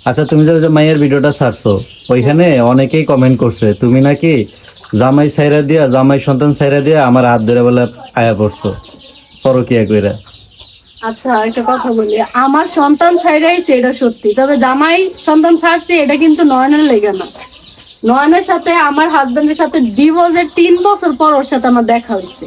আচ্ছা, তুমি যে মাইয়ের ভিডিওটা ছাড়ছো, ওইখানে অনেকেই কমেন্ট করছে তুমি নাকি জামাই সাইরা দিয়া, জামাই সন্তান সাইরা দিয়া আমার হাত ধরে বলে আয়া পড়ছো পরকিয়া কইরা। আচ্ছা, একটা কথা বলি, আমার সন্তান ছাইরাইছে এটা সত্যি, তবে জামাই সন্তান ছাড়ছে এটা কিন্তু নয়নের লেগে না। নয়নের সাথে আমার হাজবেন্ডের সাথে ডিভোর্সের 3 বছর পর ওর সাথে আমার দেখা হয়েছে।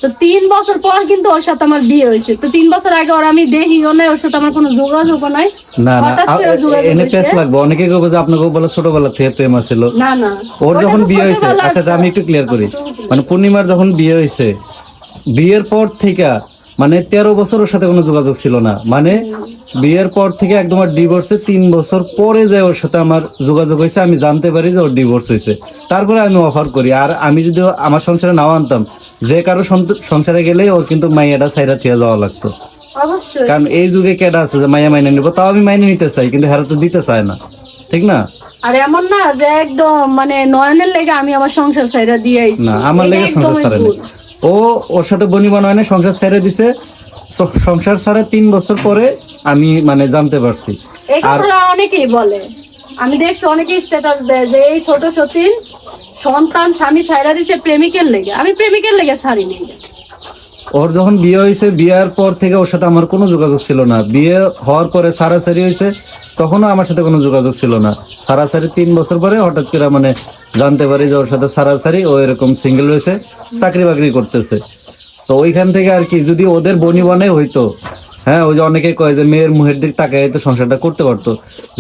তো 3 বছর পর কিন্তু ওর সাথে আমার বিয়ে হয়েছে। তো 3 বছর আগে ওর আমি দেখিও নাই, ওর সাথে আমার কোনো যোগাযোগও নাই। না না, হঠাৎ করে যোগাযোগ এনে হয়েছে। পেছ লাগবে। অনেকে কবে যে আপনাকে বলে ছোটবেলা থেকে প্রেম আছিল। না না, ওর ওটা যখন তো বিয়ে হয়েছে, ছোটবেলার আচ্ছা আমি একটু ক্লিয়ার করি, আচ্ছা, মানে পূর্ণিমার যখন বিয়ে হয়েছে, বিয়ের পর থেকে মানে 13 বছর ওর সাথে কোনো যোগাযোগ ছিল না। মানে বিয়ের পর থেকে একদম ডিভোর্সে 3 বছর পরে যে ওর সাথে আমার যোগাযোগ হয়েছে, আমি জানতে পারি যে ওর ডিভোর্স হয়েছে। তারপরে আমি অফার করি। আর আমি যদি আমার সংসারে নাও আনতাম, যে কারো সংসারে গেলেই ওর কিন্তু মাইয়াটা সাইরা থিয়া যাওয়া লাগতো। অবশ্যই। কারণ এই যুগে কেডা আছে যে মাইয়া মাইনে নিবো, তাও আমি মাইনে নিতে চাই, কিন্তু হেরা তো দিতে চায় না, ঠিক না? আর এমন না যে একদম মানে নয়নের লেগে আমি আমার সংসার ছাইরা দিয়ে আইছি। না, আমার এটা লেগে সংসার একদমই ছাড়ে ভুল। ও ওর সাথে বনিবা নয় না, সংসার ছেড়ে দিছে। সংসার ছাড়া 3 বছর পরে আমি মানে জানতে পারছি। এই কথাটা অনেকেই বলে, আমি দেখছি অনেকেই স্ট্যাটাস দেয় যে এই ছোট সতীন সন্তান স্বামী ছাইরা দিছে প্রেমিকের লেগে। আমি প্রেমিকের লেগে ছাড়িনি। ওর যখন বিয়ে হয়েছে, বিয়ের পর থেকে ওর সাথে আমার কোনো যোগাযোগ ছিল না। বিয়ে হওয়ার পরে সারাসারি হয়েছে, তখনও আমার সাথে কোনো যোগাযোগ ছিল না। সারাসারি 3 বছর পরে হঠাৎ করে মানে জানতে পারি যে ওর সাথে সারাসারি ও এরকম সিঙ্গেল হয়েছে, চাকরি বাকরি করতেছে। তো ওইখান থেকে আর কি, যদি ওদের বনি বনে হইতো, হ্যাঁ ওই যে অনেকে কয় যে মেয়ের মুখের দিক তাকায় তো সংসারটা করতে পারতো।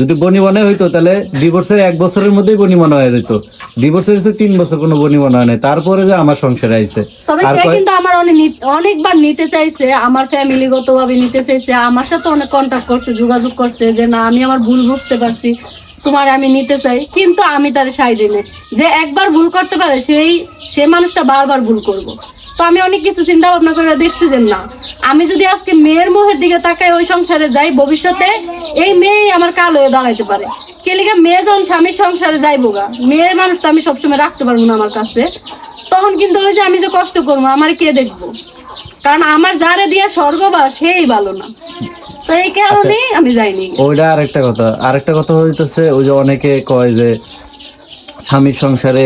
যদি বনি বনে হইতো তাহলে ডিভোর্সের 1 বছরের মধ্যেই বনি মনে হয়ে যেত। ডিভোর্সের হয়েছে 3 বছর কোনো বনি মনে হয় নাই, তারপরে যে আমার সংসারে আইছে। তবে আর সে কিন্তু আমার অনেকবার নিতে চাইছে, আমার ফ্যামিলিগত ভাবে নিতে চাইছে, আমার সাথে অনেক কন্টাক্ট করছে, যোগাযোগ করছে যে না আমি আমার ভুল বুঝতে পারছি, তোমার আমি নিতে চাই। কিন্তু আমি তার সাই দিই না। যে একবার ভুল করতে পারে সেই মানুষটা বারবার ভুল করব। তো আমি অনেক কিছু চিন্তা ভাবনা করে দেখছি যে না, আমি যদি আজকে মেয়ের মুখের দিকে তাকাই ওই সংসারে যাই, ভবিষ্যতে এই মেয়ে আমার কাল হয়ে দাঁড়াইতে পারে। কে লিগা মেয়ে যখন স্বামীর সংসারে যাইবো গা, মেয়ের মানুষ তো আমি সবসময় রাখতে পারবো না আমার কাছে। তখন কিন্তু ওই যে আমি যে কষ্ট করবো আমার কে দেখবো? কারণ আমার যারে দিয়া স্বর্গবাস সেই ভালো না। তো এই কারণে আমি যাইনি। ওইটা আরেকটা কথা। আরেকটা কথা হইতেছে, ওই যে অনেকে কয় যে স্বামীর সংসারে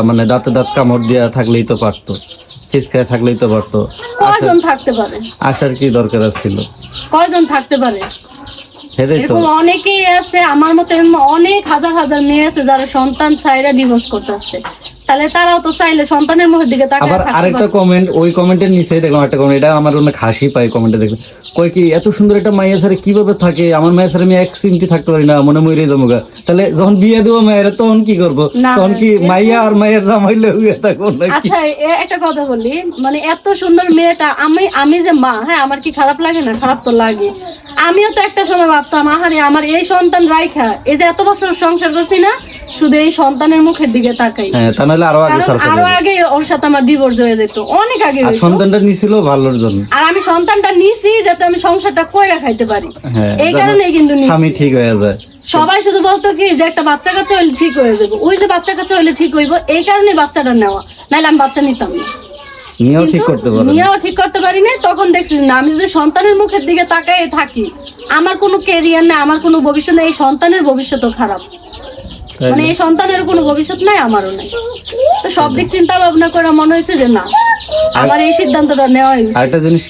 মানে দাঁতে দাঁত কামড় দিয়া থাকলেই তো পারতো, খিসকায় থাকলেই তো পারতো। কয়জন থাকতে পারে? আসার কি দরকার ছিল? কয়জন থাকতে পারে? সেটাই তো। এরকম অনেকেই আছে, আমার মতো অনেক হাজার হাজার মেয়ে আছে যারা সন্তান ছাইরা ডিভোর্স করতেছে। তাহলে তারাও তো চাইলে সন্তানের মুখের দিকে তাকায় আবার থাকতে আরেকটা পারে। কমেন্ট, ওই কমেন্টের নিচে দেখলাম একটা কমেন্ট, এটা আমার অনেক হাসি পাই কমেন্টে দেখে। কয় কি এত সুন্দর একটা মাইয়া ছাড়া কিভাবে থাকে? আমার মায়ের ছাড়া আমি 1 সিমটি থাকতে পারি না, মনে মরে যাবো গা। তাহলে যখন বিয়ে দেবো মায়ের, তখন কি করবো? না, তখন কি মাইয়া আর মায়ের জামাইলে হয়ে থাকবো নাকি? আচ্ছা একটা কথা বলি, মানে এত সুন্দর মেয়েটা আমি যে মা, হ্যাঁ আমার কি খারাপ লাগে না? খারাপ তো লাগে। আমিও তো একটা সময় ভাবতাম আহারে আমার এই সন্তান রাইখা এই যে এত বছর সংসার করছি না, শুধু এই সন্তানের মুখের দিকে তাকাই। হ্যাঁ, তা নাহলে আরো আগে কারণ আরো আগে ওর সাথে আমার ডিভোর্স হয়ে যেত, অনেক আগে আর হইতো। সন্তানটা নিছিল ভালোর জন্য। আর আমি সন্তানটা নিছি যাতে আমি সংসারটা কইরা খাইতে পারি, হ্যাঁ, এই কারণেই কিন্তু নিছি। স্বামী ঠিক হয়ে যায়। সবাই শুধু বলতো কি যে একটা বাচ্চা কাচ্চা হইলে ঠিক হয়ে যাবে, ওই যে বাচ্চা কাচ্চা হইলে ঠিক হইব, এই কারণে বাচ্চাটা নেওয়া, নাইলে আমি বাচ্চা নিতাম না। নিয়েও ঠিক করতে পারে, নিয়েও ঠিক করতে পারি না। তখন দেখছি না, আমি যদি সন্তানের মুখের দিকে তাকাই থাকি, আমার কোনো ক্যারিয়ার নেই, আমার কোনো ভবিষ্যৎ নেই, এই সন্তানের ভবিষ্যৎও খারাপ। মানে এই সন্তানের কোনো ভবিষ্যৎ নাই, আমারও নাই। তো সব দিক চিন্তা ভাবনা করে মনে হয়েছে যে না, আমার এই সিদ্ধান্তটা নেওয়া হয়েছে। আরেকটা জিনিস